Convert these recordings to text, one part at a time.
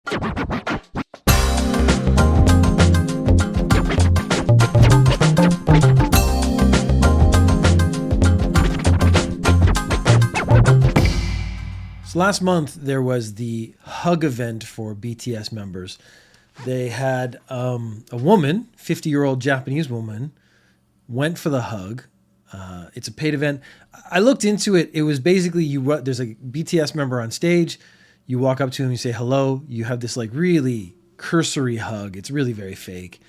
So last month, there was the hug event for BTS members. They had a woman, 50-year-old Japanese woman, went for the hug. It's a paid event. I looked into it. It was basically there's a BTS member on stage. You walk up to him, you say hello. You have this like really cursory hug. It's really very fake.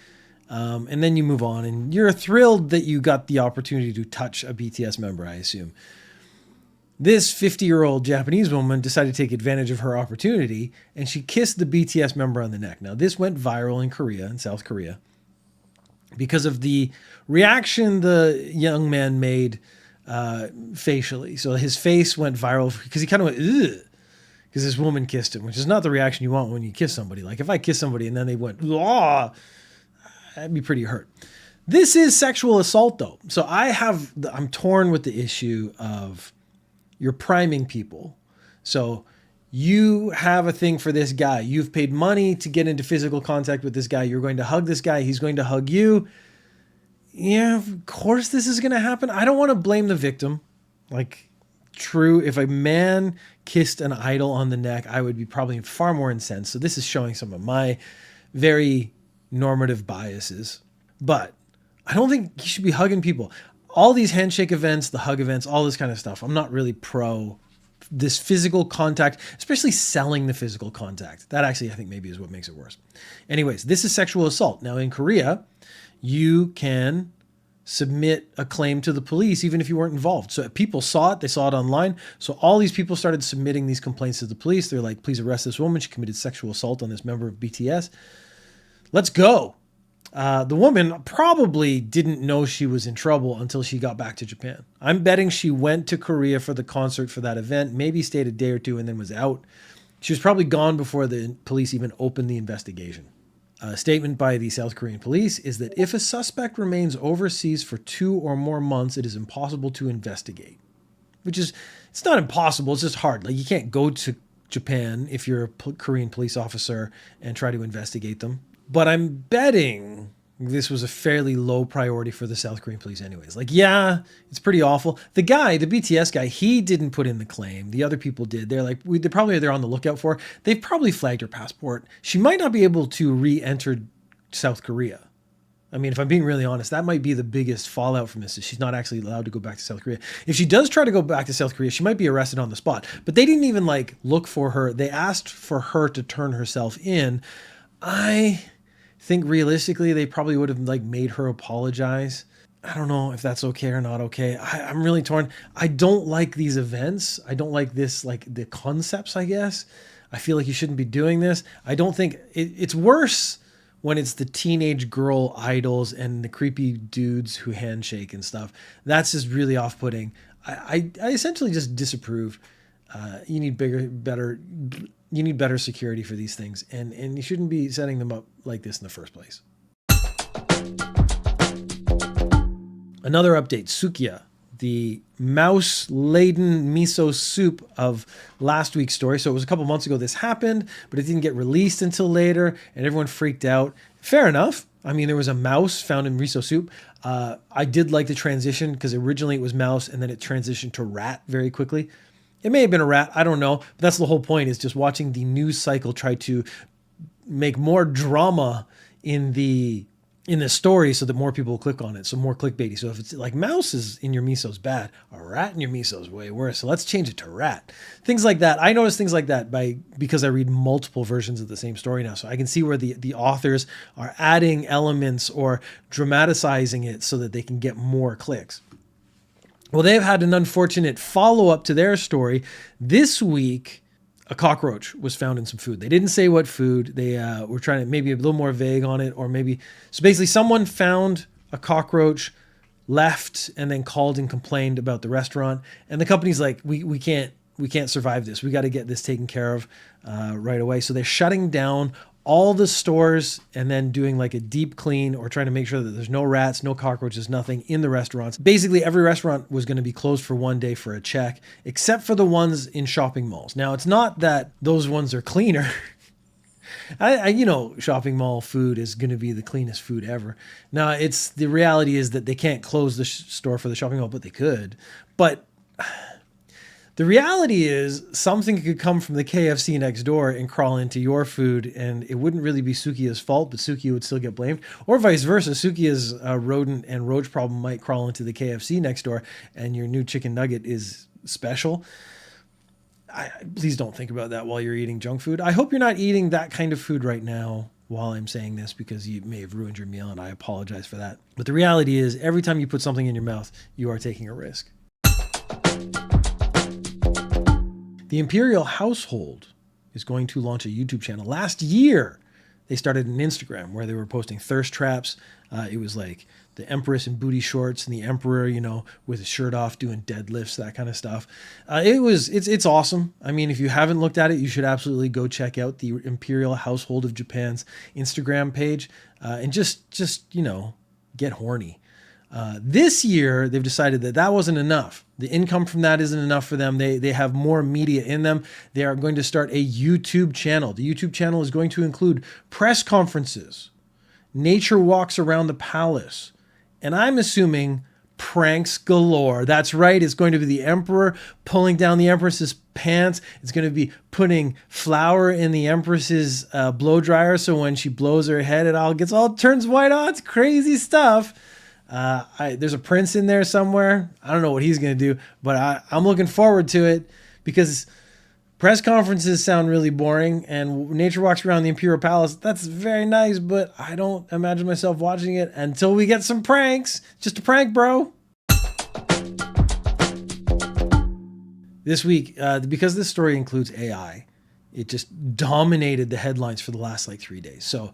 And then you move on, and you're thrilled that you got the opportunity to touch a BTS member, I assume. This 50-year-old Japanese woman decided to take advantage of her opportunity, and she kissed the BTS member on the neck. Now, this went viral in South Korea, because of the reaction the young man made facially. So his face went viral because he kind of went, ugh, because this woman kissed him, which is not the reaction you want when you kiss somebody. Like if I kiss somebody and then they went, ah, that'd be pretty hurt. This is sexual assault, though. So I'm torn with the issue of you're priming people. So you have a thing for this guy. You've paid money to get into physical contact with this guy. You're going to hug this guy. He's going to hug you. Yeah, of course this is going to happen. I don't want to blame the victim. Like, true, if a man kissed an idol on the neck, I would be probably far more incensed. So this is showing some of my very normative biases. But I don't think you should be hugging people. All these handshake events, the hug events, all this kind of stuff, I'm not really pro this physical contact, especially selling the physical contact. That actually, I think maybe is what makes it worse. Anyways, this is sexual assault. Now in Korea, you can submit a claim to the police even if you weren't involved. So people saw it, they saw it online. So all these people started submitting these complaints to the police. They're like, please arrest this woman. She committed sexual assault on this member of BTS. Let's go. The woman probably didn't know she was in trouble until she got back to Japan. I'm betting she went to Korea for the concert for that event, maybe stayed a day or two and then was out. She was probably gone before the police even opened the investigation. A statement by the South Korean police is that if a suspect remains overseas for 2 or more months, it is impossible to investigate. It's not impossible, it's just hard. Like you can't go to Japan if you're a Korean police officer and try to investigate them. But I'm betting this was a fairly low priority for the South Korean police anyways. Like, yeah, it's pretty awful. The BTS guy, he didn't put in the claim. The other people did. They're like, they're on the lookout for her. They've probably flagged her passport. She might not be able to re-enter South Korea. I mean, if I'm being really honest, that might be the biggest fallout from this is she's not actually allowed to go back to South Korea. If she does try to go back to South Korea, she might be arrested on the spot. But they didn't even like look for her. They asked for her to turn herself in. I think realistically, they probably would have like made her apologize. I don't know if that's okay or not okay. I'm really torn. I don't like these events. I don't like this, like the concepts, I guess. I feel like you shouldn't be doing this. I don't think it's worse when it's the teenage girl idols and the creepy dudes who handshake and stuff. That's just really off-putting. I essentially just disapprove. You need better security for these things, and you shouldn't be setting them up like this in the first place. Another update, Sukiya, the mouse-laden miso soup of last week's story. So it was a couple months ago this happened, but it didn't get released until later, and everyone freaked out. Fair enough. I mean, there was a mouse found in miso soup. I did like the transition because originally it was mouse, and then it transitioned to rat very quickly. It may have been a rat. I don't know. But that's the whole point, is just watching the news cycle try to make more drama in the story so that more people will click on it. So more clickbaity. So if it's like mouse is in your miso is bad, a rat in your miso is way worse. So let's change it to rat. Things like that. I notice things like that because I read multiple versions of the same story now. So I can see where the authors are adding elements or dramatizing it so that they can get more clicks. Well, they've had an unfortunate follow-up to their story. This week, a cockroach was found in some food. They didn't say what food. They were trying to maybe a little more vague on it, or maybe... So basically, someone found a cockroach, left, and then called and complained about the restaurant. And the company's like, we can't survive this. We got to get this taken care of right away. So they're shutting down all the stores and then doing like a deep clean or trying to make sure that there's no rats, no cockroaches, nothing in the restaurants. Basically, every restaurant was going to be closed for one day for a check, except for the ones in shopping malls. Now, it's not that those ones are cleaner. shopping mall food is going to be the cleanest food ever. Now, the reality is that they can't close the store for the shopping mall, but they could. But the reality is something could come from the KFC next door and crawl into your food, and it wouldn't really be Sukiya's fault, but Sukiya would still get blamed. Or vice versa, Sukiya's rodent and roach problem might crawl into the KFC next door, and your new chicken nugget is special. Please don't think about that while you're eating junk food. I hope you're not eating that kind of food right now while I'm saying this, because you may have ruined your meal, and I apologize for that. But the reality is, every time you put something in your mouth, you are taking a risk. The Imperial household is going to launch a YouTube channel. Last year, they started an Instagram where they were posting thirst traps. It was like the Empress in booty shorts and the Emperor, with his shirt off doing deadlifts, that kind of stuff. It's awesome. I mean, if you haven't looked at it, you should absolutely go check out the Imperial Household of Japan's Instagram page and just get horny. This year, they've decided that wasn't enough. The income from that isn't enough for them. They have more media in them. They are going to start a YouTube channel. The YouTube channel is going to include press conferences, nature walks around the palace, and I'm assuming pranks galore. That's right. It's going to be the Emperor pulling down the Empress's pants. It's going to be putting flour in the Empress's blow dryer, so when she blows her head, it turns white. Oh, it's crazy stuff. There's a prince in there somewhere. I don't know what he's going to do, but I'm looking forward to it, because press conferences sound really boring, and nature walks around the Imperial Palace, that's very nice, but I don't imagine myself watching it until we get some pranks. Just a prank, bro. This week, because this story includes AI, it just dominated the headlines for the last 3 days. So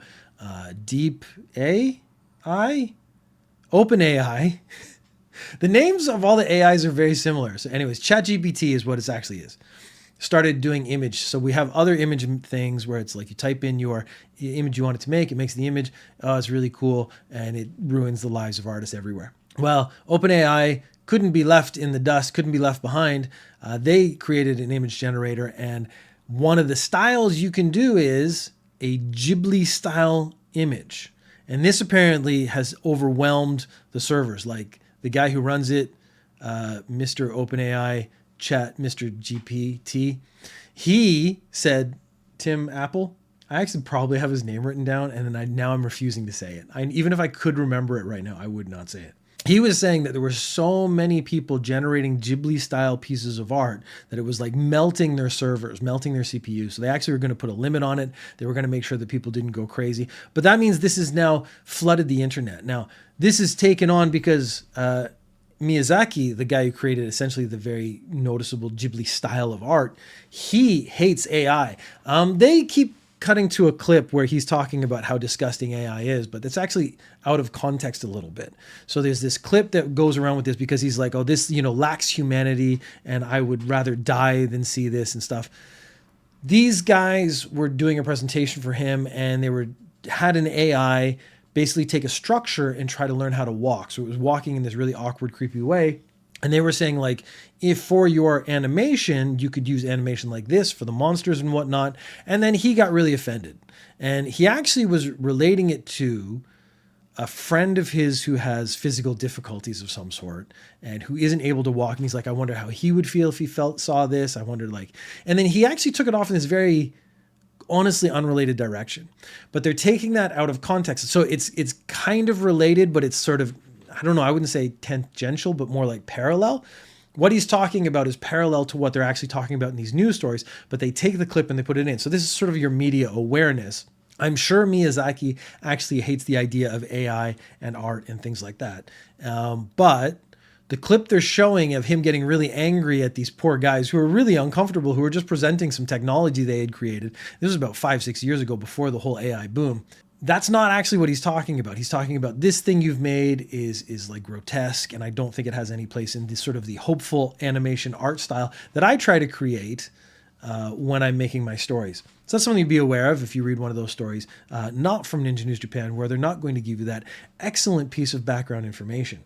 OpenAI, the names of all the AIs are very similar. So anyways, ChatGPT is what it actually is. Started doing image. So we have other image things where it's like you type in your image you want it to make. It makes the image. Oh, it's really cool. And it ruins the lives of artists everywhere. Well, OpenAI couldn't be left in the dust, couldn't be left behind. They created an image generator. And one of the styles you can do is a Ghibli style image. And this apparently has overwhelmed the servers. Like the guy who runs it, Mr. OpenAI Chat, Mr. GPT, he said, Tim Apple, I actually probably have his name written down, and then now I'm refusing to say it. Even if I could remember it right now, I would not say it. He was saying that there were so many people generating Ghibli-style pieces of art that it was like melting their servers, melting their CPU. So they actually were going to put a limit on it. They were going to make sure that people didn't go crazy. But that means this has now flooded the internet. Now, this is taken on because Miyazaki, the guy who created essentially the very noticeable Ghibli style of art, he hates AI. They keep cutting to a clip where he's talking about how disgusting AI is, but that's actually out of context a little bit. So there's this clip that goes around with this because he's like, oh, this, lacks humanity, and I would rather die than see this and stuff. These guys were doing a presentation for him, and they had an AI basically take a structure and try to learn how to walk. So it was walking in this really awkward, creepy way. And they were saying, if for your animation, you could use animation like this for the monsters and whatnot. And then he got really offended. And he actually was relating it to a friend of his who has physical difficulties of some sort and who isn't able to walk. And he's like, I wonder how he would feel if he saw this. I wondered and then he actually took it off in this very honestly unrelated direction. But they're taking that out of context. So it's kind of related, but it's sort of, I don't know, I wouldn't say tangential, but more like parallel. What he's talking about is parallel to what they're actually talking about in these news stories, but they take the clip and they put it in. So this is sort of your media awareness. I'm sure Miyazaki actually hates the idea of AI and art and things like that. But the clip they're showing of him getting really angry at these poor guys who are really uncomfortable, who are just presenting some technology they had created. This was about 5-6 years ago, before the whole AI boom. That's not actually what he's talking about. He's talking about this thing you've made is like grotesque, and I don't think it has any place in this sort of the hopeful animation art style that I try to create when I'm making my stories. So that's something to be aware of if you read one of those stories, not from Ninja News Japan, where they're not going to give you that excellent piece of background information.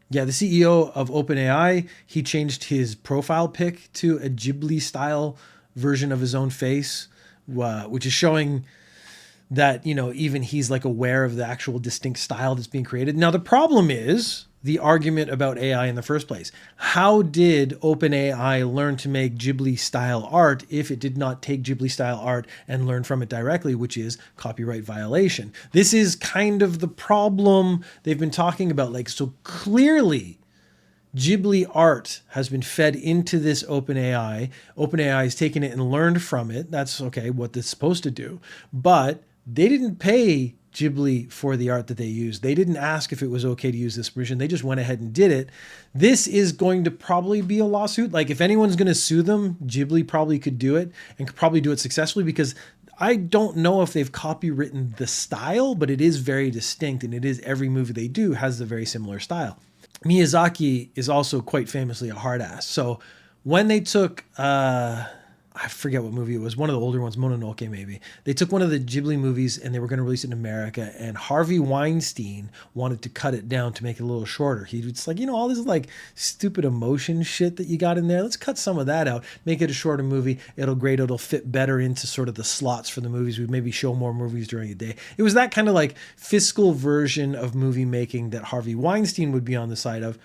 Yeah, the CEO of OpenAI, he changed his profile pic to a Ghibli-style version of his own face, which is showing that, even he's like aware of the actual distinct style that's being created. Now, the problem is the argument about AI in the first place. How did OpenAI learn to make Ghibli style art if it did not take Ghibli style art and learn from it directly, which is copyright violation? This is kind of the problem they've been talking about. Like, so clearly Ghibli art has been fed into this OpenAI. OpenAI has taken it and learned from it. That's okay, what it's supposed to do. But they didn't pay Ghibli for the art that they used. They didn't ask if it was okay to use this permission. They just went ahead and did it. This is going to probably be a lawsuit. Like, if anyone's going to sue them, Ghibli probably could do it and could probably do it successfully, because I don't know if they've copywritten the style, but it is very distinct, and it is, every movie they do has a very similar style. Miyazaki is also quite famously a hard ass. So when they took, I forget what movie it was, one of the older ones, Mononoke maybe. They took one of the Ghibli movies and they were going to release it in America, and Harvey Weinstein wanted to cut it down to make it a little shorter. He was like, all this like stupid emotion shit that you got in there, let's cut some of that out, make it a shorter movie. It'll fit better into sort of the slots for the movies. We'd maybe show more movies during a day. It was that kind of like fiscal version of movie making that Harvey Weinstein would be on the side of.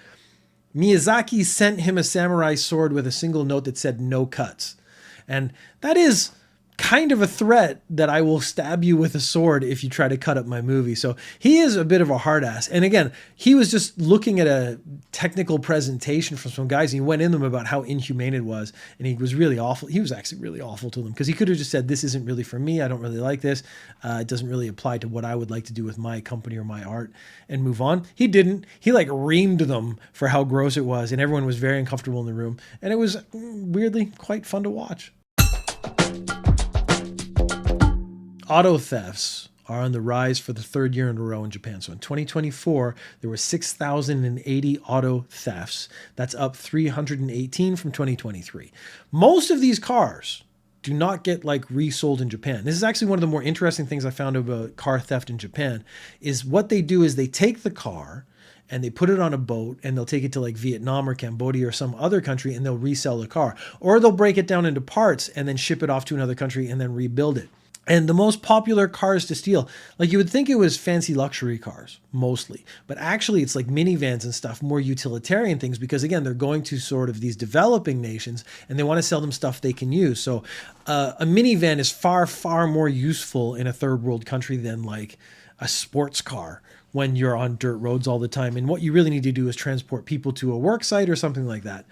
Miyazaki sent him a samurai sword with a single note that said no cuts. And that is kind of a threat that I will stab you with a sword if you try to cut up my movie. So he is a bit of a hard ass. And again, he was just looking at a technical presentation from some guys, and he went in them about how inhumane it was. And he was really awful. He was actually really awful to them, because he could have just said, this isn't really for me. I don't really like this. It doesn't really apply to what I would like to do with my company or my art, and move on. He didn't. He like reamed them for how gross it was. And everyone was very uncomfortable in the room. And it was weirdly quite fun to watch. Auto thefts are on the rise for the third year in a row in Japan. So in 2024, there were 6,080 auto thefts. That's up 318 from 2023. Most of these cars do not get like resold in Japan. This is actually one of the more interesting things I found about car theft in Japan, is what they do is they take the car and they put it on a boat, and they'll take it to like Vietnam or Cambodia or some other country, and they'll resell the car. Or they'll break it down into parts and then ship it off to another country and then rebuild it. And the most popular cars to steal, like you would think it was fancy luxury cars mostly, but actually it's like minivans and stuff, more utilitarian things, because again, they're going to sort of these developing nations and they want to sell them stuff they can use. So a minivan is far, far more useful in a third world country than like a sports car when you're on dirt roads all the time. And what you really need to do is transport people to a work site or something like that.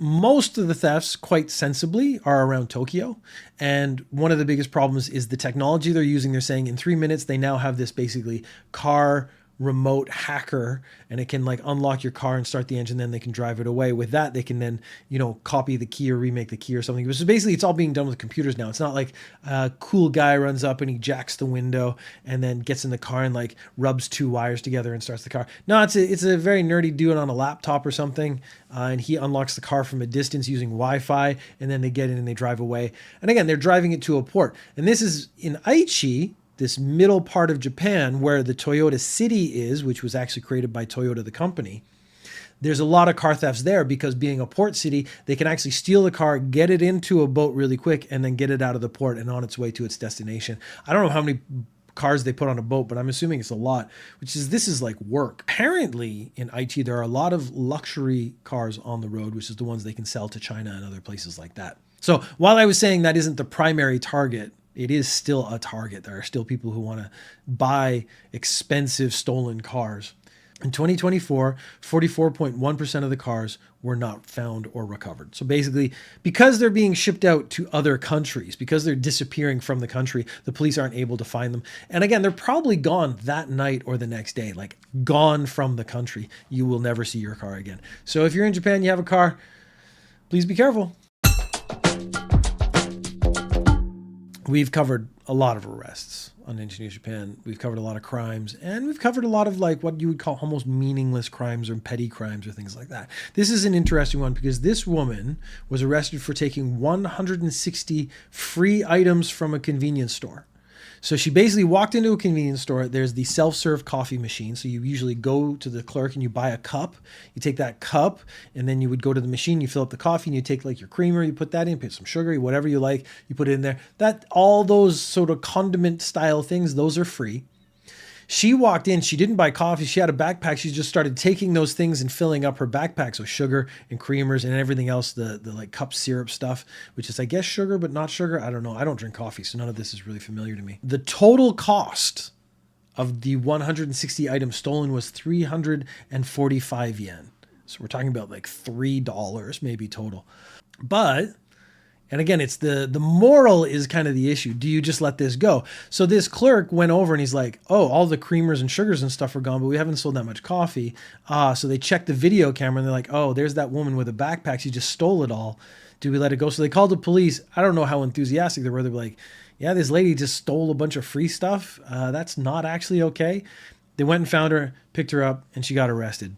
Most of the thefts, quite sensibly, are around Tokyo. And one of the biggest problems is the technology they're using. They're saying in 3 minutes, they now have this basically car remote hacker, and it can like unlock your car and start the engine, then they can drive it away. With that, they can then, copy the key or remake the key or something. So basically it's all being done with computers now. It's not like a cool guy runs up and he jacks the window and then gets in the car and like rubs two wires together and starts the car. No, it's a very nerdy dude on a laptop or something, and he unlocks the car from a distance using Wi-Fi, and then they get in and they drive away. And again, they're driving it to a port. And this is in Aichi, this middle part of Japan where the Toyota city is, which was actually created by Toyota, the company. There's a lot of car thefts there because being a port city, they can actually steal the car, get it into a boat really quick, and then get it out of the port and on its way to its destination. I don't know how many cars they put on a boat, but I'm assuming it's a lot, this is like work. Apparently in Aichi, there are a lot of luxury cars on the road, which is the ones they can sell to China and other places like that. So while I was saying that isn't the primary target, it is still a target. There are still people who want to buy expensive stolen cars. In 2024, 44.1% of the cars were not found or recovered. So basically, because they're being shipped out to other countries, because they're disappearing from the country, the police aren't able to find them. And again, they're probably gone that night or the next day, like gone from the country. You will never see your car again. So if you're in Japan, you have a car, please be careful. We've covered a lot of arrests on Ninja News Japan. We've covered a lot of crimes, and we've covered a lot of like what you would call almost meaningless crimes or petty crimes or things like that. This is an interesting one because this woman was arrested for taking 160 free items from a convenience store. So she basically walked into a convenience store. There's the self-serve coffee machine. So you usually go to the clerk and you buy a cup. You take that cup and then you would go to the machine, you fill up the coffee and you take like your creamer, you put that in, put some sugar, whatever you like, you put it in there. That all those sort of condiment style things, those are free. She walked in, she didn't buy coffee, she had a backpack, she just started taking those things and filling up her backpack. So sugar and creamers and everything else, the like cup syrup stuff, which is I guess sugar, but not sugar. I don't know. I don't drink coffee, so none of this is really familiar to me. The total cost of the 160 items stolen was 345 yen. So we're talking about like $3 maybe total. But and again, it's the moral is kind of the issue. Do you just let this go? So this clerk went over and he's like, oh, all the creamers and sugars and stuff are gone, but we haven't sold that much coffee. So they checked the video camera and they're like, oh, there's that woman with a backpack. She just stole it all. Do we let it go? So they called the police. I don't know how enthusiastic they were. They were like, yeah, this lady just stole a bunch of free stuff. That's not actually okay. They went and found her, picked her up, and she got arrested.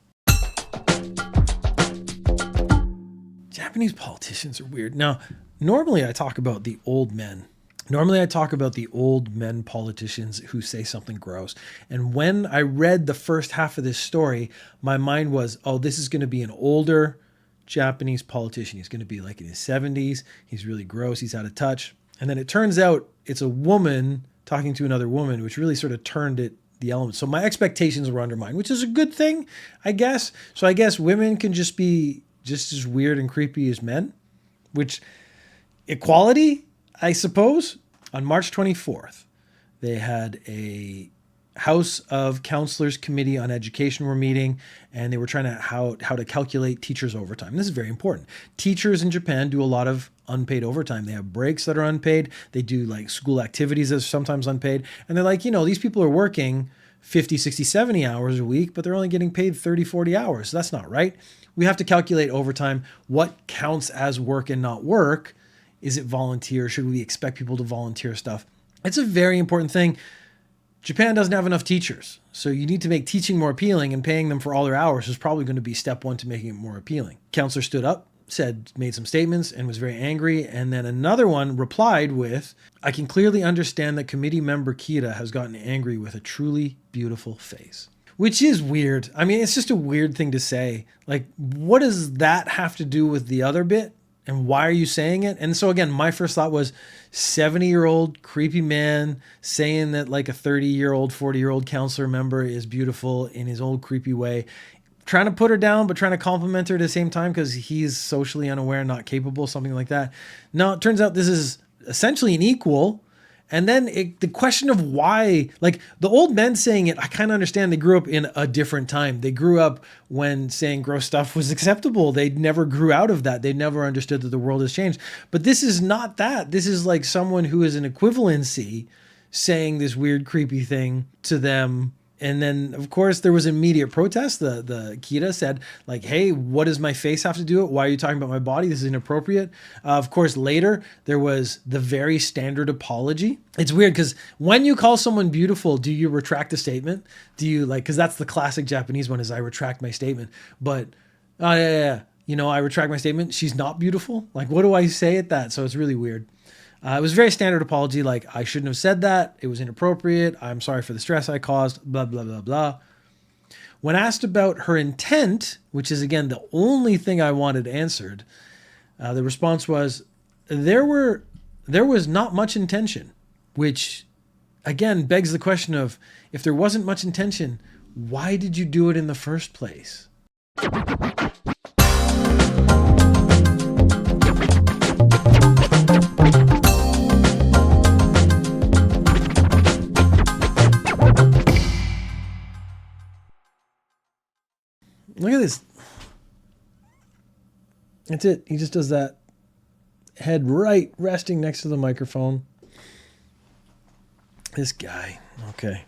Japanese politicians are weird. Now, normally I talk about the old men. Normally I talk about the old men politicians who say something gross. And when I read the first half of this story, my mind was, oh, this is going to be an older Japanese politician. He's going to be like in his 70s. He's really gross. He's out of touch. And then it turns out it's a woman talking to another woman, which really sort of turned it the elements. So my expectations were undermined, which is a good thing, I guess. So I guess women can just be just as weird and creepy as men, which equality, I suppose. On March 24th, they had a House of Counselors Committee on Education were meeting, and they were trying to how to calculate teachers' overtime. This is very important. Teachers in Japan do a lot of unpaid overtime. They have breaks that are unpaid. They do like school activities that are sometimes unpaid. And they're like, these people are working 50, 60, 70 hours a week, but they're only getting paid 30, 40 hours. That's not right. We have to calculate overtime. What counts as work and not work? Is it volunteer? Should we expect people to volunteer stuff? It's a very important thing. Japan doesn't have enough teachers. So you need to make teaching more appealing, and paying them for all their hours is probably going to be step one to making it more appealing. Counselor stood up, made some statements and was very angry. And then another one replied with, I can clearly understand that committee member Kira has gotten angry with a truly beautiful face. Which is weird. I mean, it's just a weird thing to say. Like, what does that have to do with the other bit? And why are you saying it? And so again, my first thought was 70-year-old creepy man saying that like a 30-year-old, 40-year-old counselor member is beautiful in his old creepy way, trying to put her down, but trying to compliment her at the same time because he's socially unaware, not capable, something like that. Now, it turns out this is essentially an equal. And then the question of why, like the old men saying it, I kind of understand. They grew up in a different time. They grew up when saying gross stuff was acceptable. They never grew out of that. They never understood that the world has changed. But this is not that. This is like someone who is an equivalency saying this weird, creepy thing to them. And then, of course, there was immediate protest. The Kira said, like, hey, what does my face have to do it? Why are you talking about my body? This is inappropriate. Of course, later, there was the very standard apology. It's weird because when you call someone beautiful, do you retract the statement? Do you because that's the classic Japanese one is I retract my statement. But, I retract my statement. She's not beautiful. Like, what do I say at that? So it's really weird. It was a very standard apology, like, I shouldn't have said that. It was inappropriate. I'm sorry for the stress I caused, blah, blah, blah, blah. When asked about her intent, which is, again, the only thing I wanted answered, the response was, there was not much intention, which, again, begs the question of, if there wasn't much intention, why did you do it in the first place? Look at this. That's it. He just does that. Head right resting next to the microphone. This guy. Okay.